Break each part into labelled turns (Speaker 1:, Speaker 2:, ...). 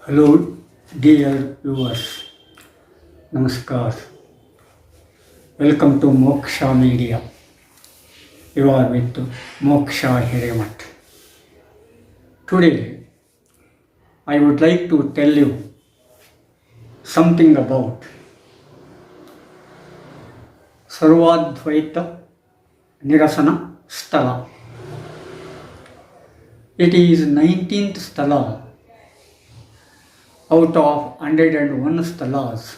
Speaker 1: Hello, dear viewers. Namaskar. Welcome to Moksha Media. You are with Moksha Hiremat. Today, I would like to tell you something about Sarvaadhvaita, Nirasana, Sthala. It is 19th Sthala out of 101 sthalas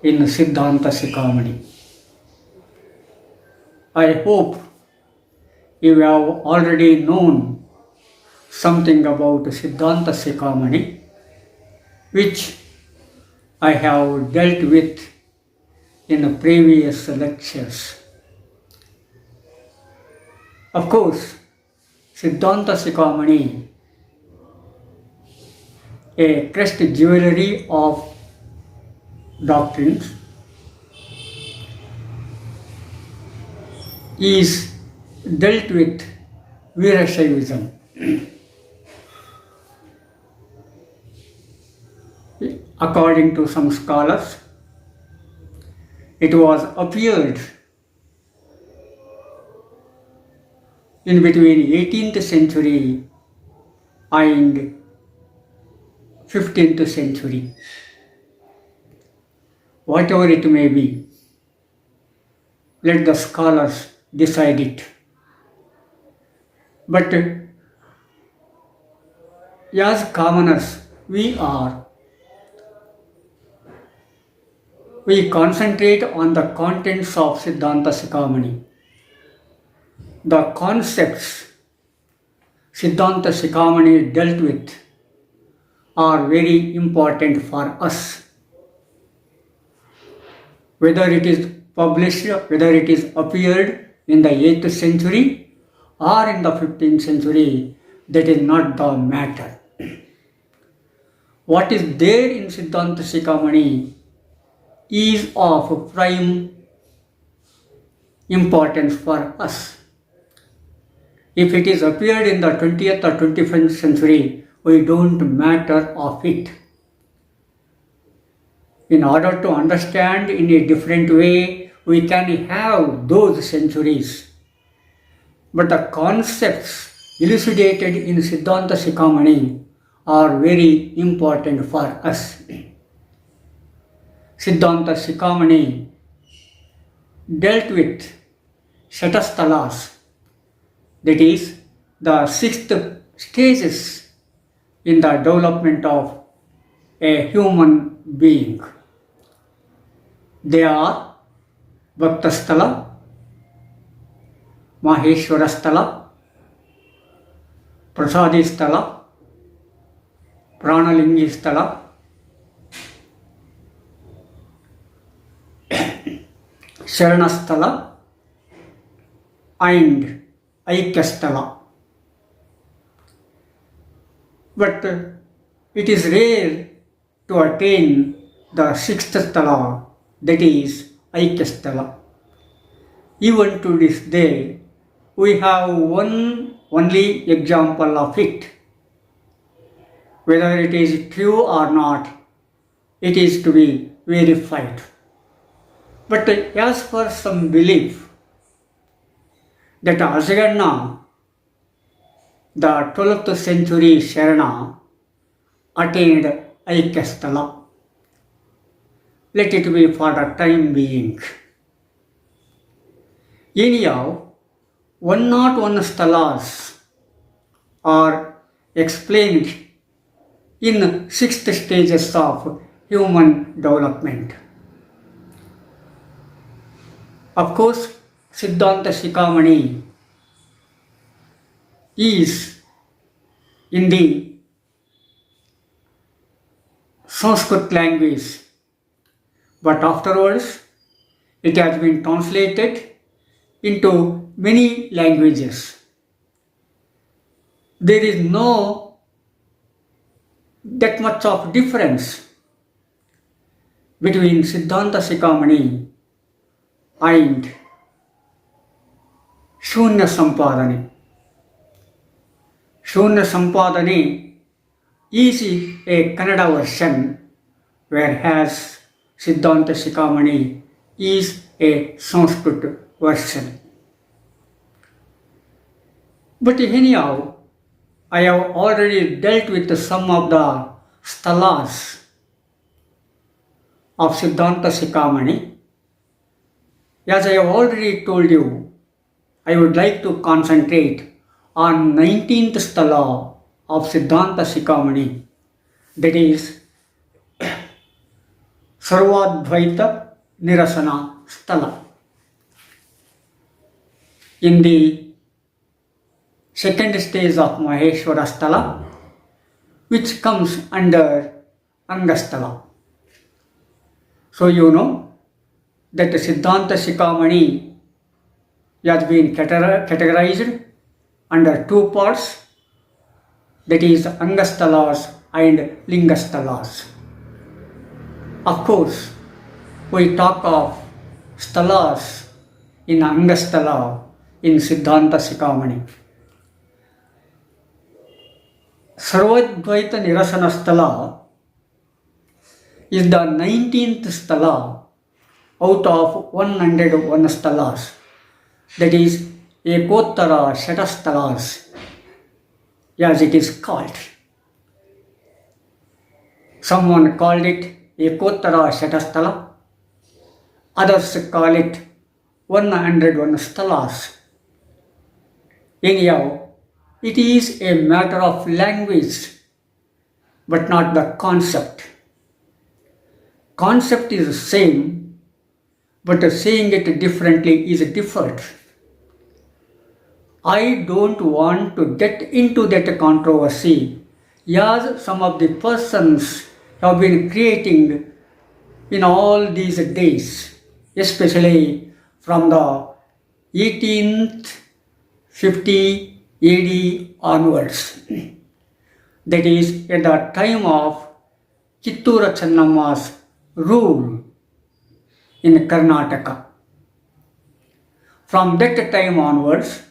Speaker 1: in Siddhanta Sikamani. I hope you have already known something about Siddhanta Sikamani, which I have dealt with in previous lectures. Of course, Siddhanta Sikamani, a crest jewelry of doctrines, is dealt with Veerashaivism. According to some scholars, it was appeared in between 18th century and 15th century. Whatever it may be, let the scholars decide it. But as commoners we concentrate on the contents of Siddhanta Sikamani. The concepts Siddhanta Sikamani dealt with are very important for us. Whether it is published, whether it is appeared in the 8th century or in the 15th century, that is not the matter. What is there in Siddhanta Sikamani is of prime importance for us. If it is appeared in the 20th or 21st century, we don't matter of it. In order to understand in a different way, we can have those centuries. But the concepts elucidated in Siddhanta Sikamani are very important for us. Siddhanta Sikamani dealt with Shatasthalas, that is, the 6 stages in the development of a human being. They are Bhaktasthala, Maheshwarasthala, Prasadisthala, Pranalingisthala, Sharanasthala, and Aikyasthala. But it is rare to attain the 6th sthala, that is Aikyasthala. Even to this day, we have one only example of it. Whether it is true or not, it is to be verified. But as for some belief that Ajaganna, the 12th century Sharana, attained Aikyasthala, let it be for the time being. Anyhow, 101 sthalas are explained in 6 stages of human development. Of course, Siddhanta Sikamani is in the Sanskrit language, but afterwards it has been translated into many languages. There is no that much of difference between Siddhanta Sikamani and Shunya Sampadane. Shunya Sampadane is a Kannada version, whereas Siddhanta Shikamani is a Sanskrit version. But anyhow, I have already dealt with some of the sthalas of Siddhanta Shikamani. As I have already told you, I would like to concentrate on 19th sthala of Siddhanta Shikamani, that is Sarvaadhvaita Nirasana sthala. In the second stage of Maheshwara sthala, which comes under Angasthala. So you know that Siddhanta Shikamani has been categorized under two parts, that is Angasthalas and Lingasthalas. Of course, we talk of sthalas in Angasthala in Siddhanta Shikamani. Sarvaadhvaita Nirasana sthala is the 19th sthala out of 101 sthalas, that is Ekottara Shatasthalas, as it is called. Someone called it Ekottara Shatasthala, others call it 101 sthalas. Anyhow, it is a matter of language, but not the concept. Concept is the same, but saying it differently is different. I don't want to get into that controversy, as some of the persons have been creating in all these days, especially from the 1850 AD onwards. That is at the time of Kittura Channamma's rule in Karnataka. From that time onwards,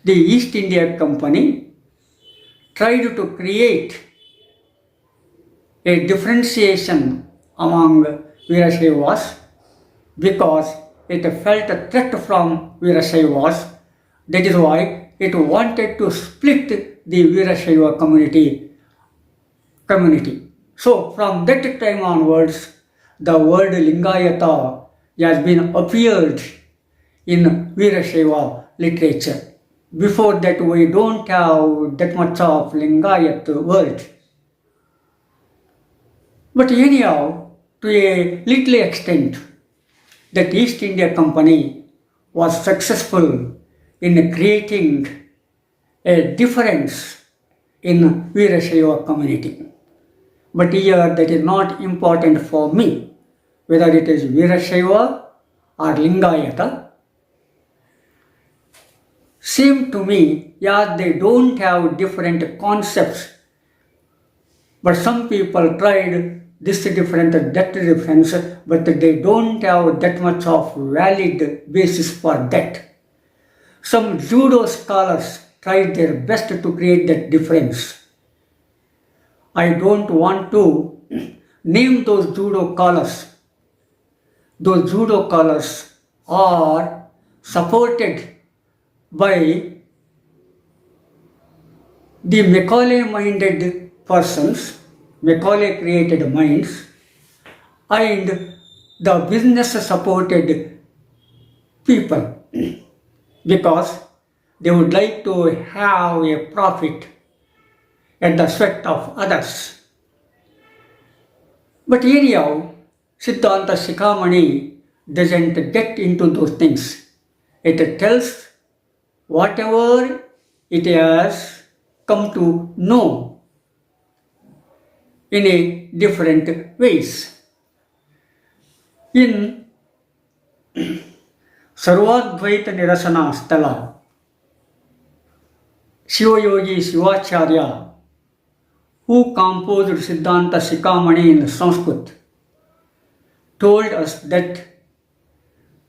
Speaker 1: the East India Company tried to create a differentiation among Veerashaivas because it felt a threat from Veerashaivas. That is why it wanted to split the Veerashaiva community. So from that time onwards, the word Lingayata has been appeared in Veerashaiva literature. Before that, we don't have that much of Lingayat word. But anyhow, to a little extent, that East India Company was successful in creating a difference in Veerashaiva community. But here that is not important for me, whether it is Veerashaiva or Lingayata. Seem to me, yeah, they don't have different concepts, but some people tried this different, that difference, but they don't have that much of valid basis for that. Some judo scholars tried their best to create that difference. I don't want to name those judo scholars. Those judo scholars are supported by the Macaulay-minded persons, Macaulay-created minds, and the business-supported people, because they would like to have a profit at the sweat of others. But anyhow, Siddhanta Shikamani doesn't get into those things. It tells whatever it has come to know in a different ways. In Sarvaadhvaita Nirasana Sthala, Shivayogi Shivacharya, who composed Siddhanta Shikamani in Sanskrit, told us that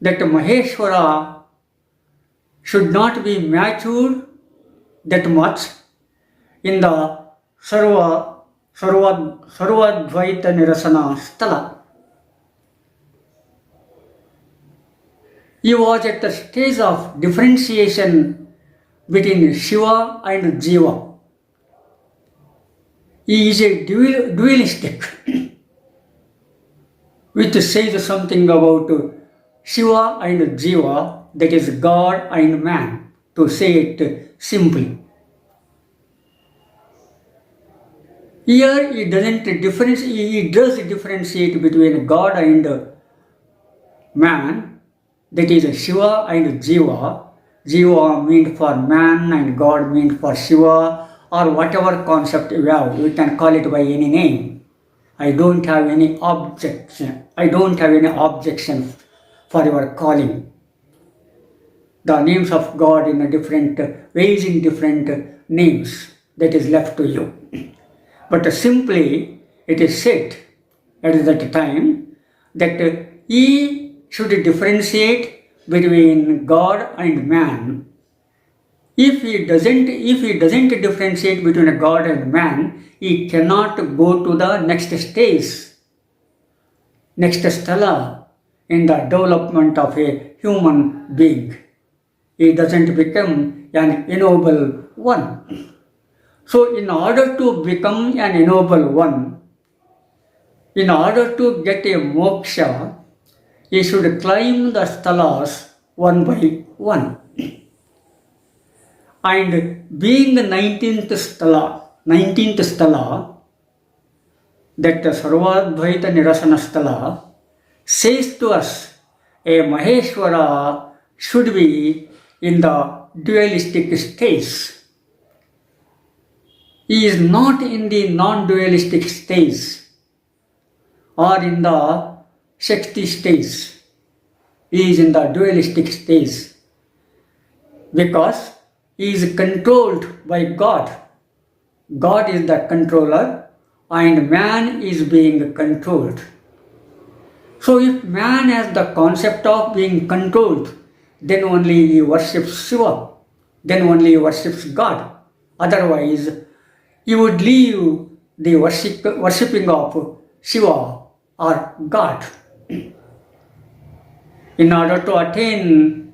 Speaker 1: Maheshwara should not be matured that much in the Sarvaadhvaita Nirasana Sthala. He was at the stage of differentiation between Shiva and Jiva. He is a dualistic, which says something about Shiva and Jiva, that is God and man, to say it simply. Here he does differentiate between God and man, that is Shiva and Jiva. Jiva meant for man and God meant for Shiva, or whatever concept you have, you can call it by any name. I don't have any objection for your calling the names of God in a different ways, in different names, that is left to you. But simply it is said at that time that he should differentiate between God and man. If he doesn't differentiate between God and man, he cannot go to the next stage, next sthala in the development of a human being. He doesn't become an ennoble one. So in order to become an ennoble one, in order to get a moksha, he should climb the sthalas one by one. And being the 19th sthala, that Sarvaadhvaita Nirasana sthala, says to us a Maheshwara should be in the dualistic stage. He is not in the non-dualistic stage or in the Shakti stage. He is in the dualistic stage because he is controlled by God. God is the controller and man is being controlled. So if man has the concept of being controlled, then only he worships Shiva, then only he worships God. Otherwise, he would leave the worshipping of Shiva or God. In order to attain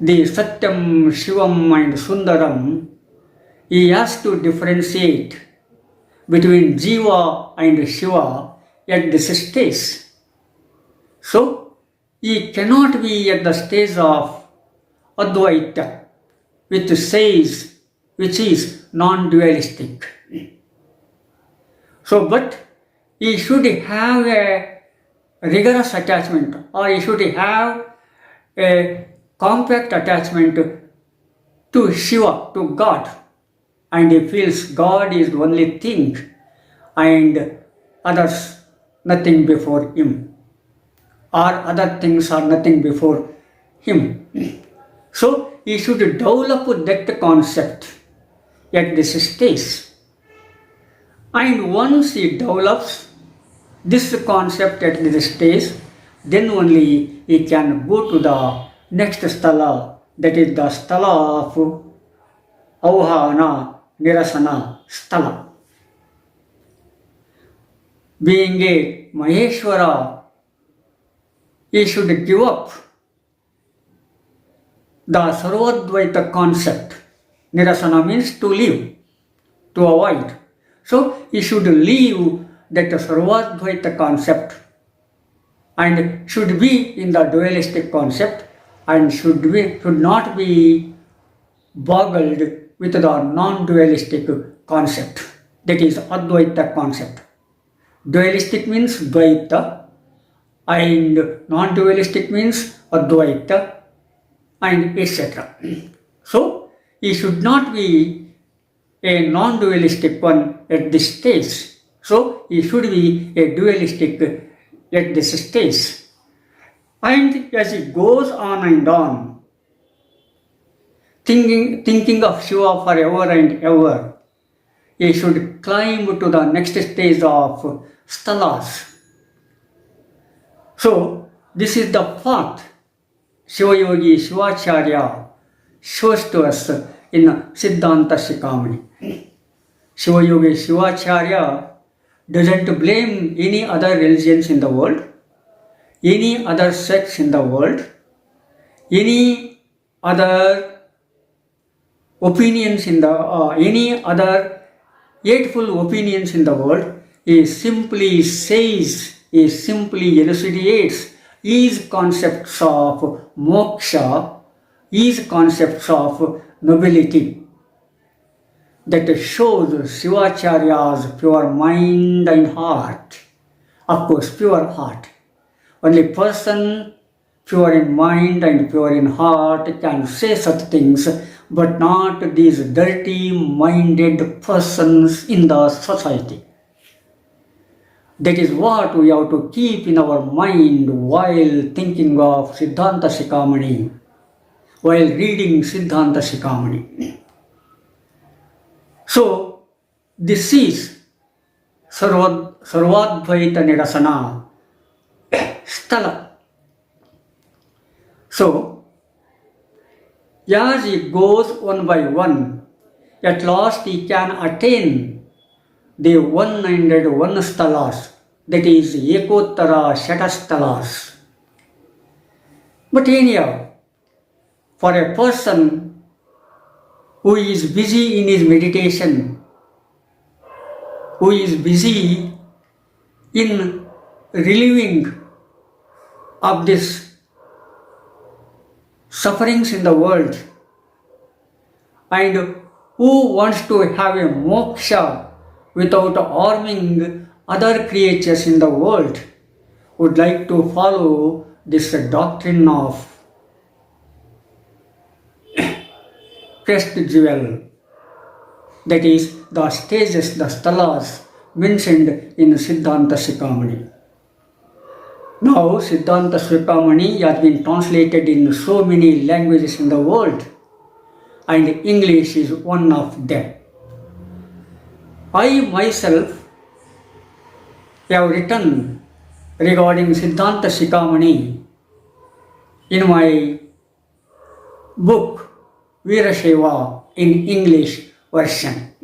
Speaker 1: the Satyam, Shivam and Sundaram, he has to differentiate between Jiva and Shiva at this stage. So, he cannot be at the stage of Advaita, which is non-dualistic. So, but he should have a rigorous attachment, or he should have a compact attachment to Shiva, to God, and he feels God is the only thing and others nothing before him, or other things are nothing before him. So he should develop that concept at this stage. And once he develops this concept at this stage, then only he can go to the next sthala, that is the sthala of Avhana Nirasana sthala. Being a Maheshwara, he should give up the Sarvaadhvaita concept. Nirasana means to leave, to avoid. So he should leave that Sarvaadhvaita concept and should be in the dualistic concept and should not be boggled with the non-dualistic concept, that is Advaita concept. Dualistic means Dvaita and non-dualistic means Advaita and etc. So he should not be a non-dualistic one at this stage. So he should be a dualistic at this stage. And as he goes on and on, thinking of Shiva forever and ever, he should climb to the next stage of sthalas. So this is the path Shiva Yogi Shivacharya shows to us in Siddhanta Shikamani. Shiva Yogi Shivacharya doesn't blame any other religions in the world, any other sects in the world, any other opinions in the any other hateful opinions in the world. He simply says, he simply elucidates his concepts of moksha, his concepts of nobility, that shows Shivacharya's pure mind and heart. Of course, pure heart. Only person pure in mind and pure in heart can say such things, but not these dirty-minded persons in the society. That is what we have to keep in our mind while thinking of Siddhanta Shikamani, while reading Siddhanta Shikamani. So, this is Sarvaadhvaita Nirasana, Sthala. So, as he goes one by one, at last he can attain the 101 sthalas, that is Ekottara Shatastalas. But anyhow, for a person who is busy in his meditation, who is busy in relieving of these sufferings in the world, and who wants to have a moksha without harming other creatures in the world, would like to follow this doctrine of crest jewel, that is the stages, the sthalas mentioned in Siddhanta Shikamani. Now Siddhanta Shikamani has been translated in so many languages in the world, and English is one of them. I myself have written regarding Siddhanta Shikamani in my book Veerashaiva in English version.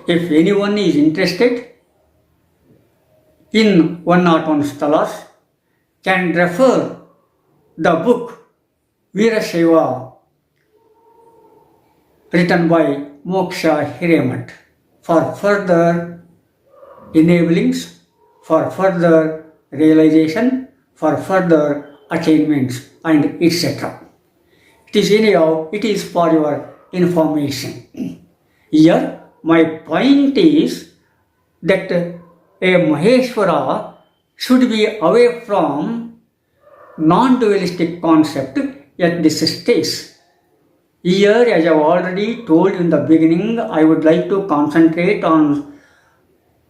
Speaker 1: If anyone is interested in 101 sthalas, can refer the book Veerashaiva written by Moksha Hiremat for further enablings, for further realization, for further attainments, and etc. It is anyhow, it is for your information. Here, my point is that a Maheshwara should be away from non-dualistic concept at this stage. Here, as I have already told in the beginning, I would like to concentrate on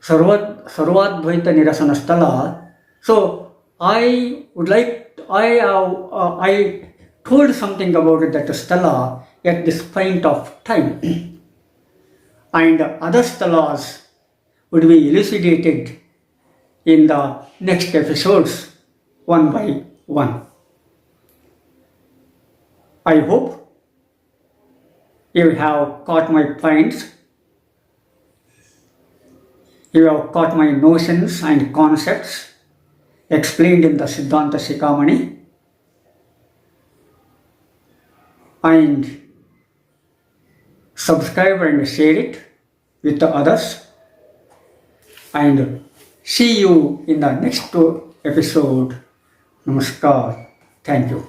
Speaker 1: Sarvaadhvaita Nirasana Sthala. So, I told something about that Sthala at this point of time. And other sthalas would be elucidated in the next episodes, one by one. I hope you have caught my points, you have caught my notions and concepts explained in the Siddhanta Shikamani, and subscribe and share it with the others, and see you in the next episode. Namaskar. Thank you.